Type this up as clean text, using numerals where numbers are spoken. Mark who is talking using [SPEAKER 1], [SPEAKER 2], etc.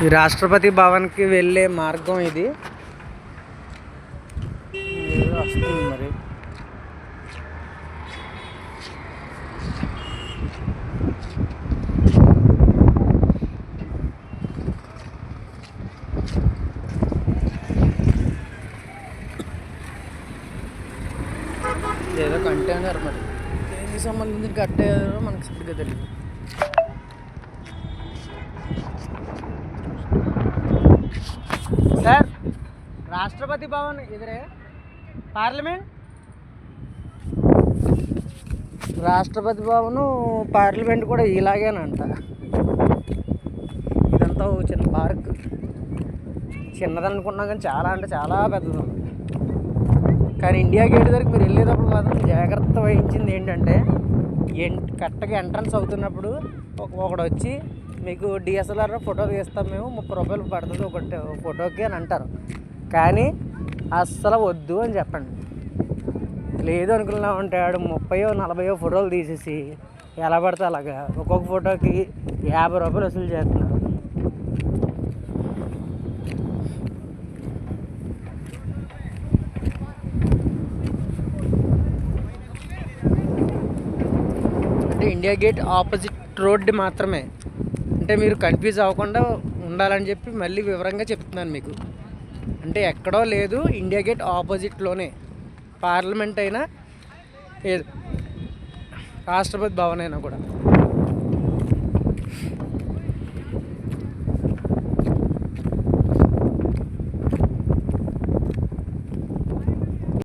[SPEAKER 1] ఈ రాష్ట్రపతి భవన్కి వెళ్ళే మార్గం ఇది. వస్తుంది మరి. ఏదో కంటైనర్ మరి దేనికి సంబంధించి కట్టారో మనకు సరిగ్గా తెలియదు. Sir, Rashtrapati Bhavan ఇదరే parliament. రాష్ట్రపతి భవను పార్లమెంట్ కూడా ఇలాగేనంట. ఇదంతా ఒక చిన్న పార్క్, చిన్నదనుకున్నా కానీ చాలా అంటే చాలా పెద్దది. కానీ ఇండియా గేట్ దగ్గరికి మీరు వెళ్ళేటప్పుడు మాత్రం జాగ్రత్త వహించింది ఏంటంటే, కరెక్ట్గా ఎంట్రన్స్ అవుతున్నప్పుడు ఒకడు వచ్చి మీకు డిఎస్ఎల్ఆర్ ఫోటో తీస్తాం మేము, 30 రూపాయలు పడుతుంది ఒకటి ఫోటోకి అని అంటారు. కానీ అస్సలు వద్దు అని చెప్పండి. లేదు అనుకున్నా ఉంటాడు 30-40 ఫోటోలు తీసేసి ఎలా పడితే అలాగా ఒక్కొక్క ఫోటోకి 50 రూపాయలు వసూలు చేస్తున్నారు. అంటే ఇండియా గేట్ ఆపోజిట్ రోడ్డు మాత్రమే. అంటే మీరు కన్ఫ్యూజ్ అవ్వకుండా ఉండాలని చెప్పి మళ్ళీ వివరంగా చెప్తున్నాను మీకు. అంటే ఎక్కడో లేదు, ఇండియా గేట్ ఆపోజిట్లోనే. పార్లమెంట్ అయినా రాష్ట్రపతి భవన్ అయినా కూడా.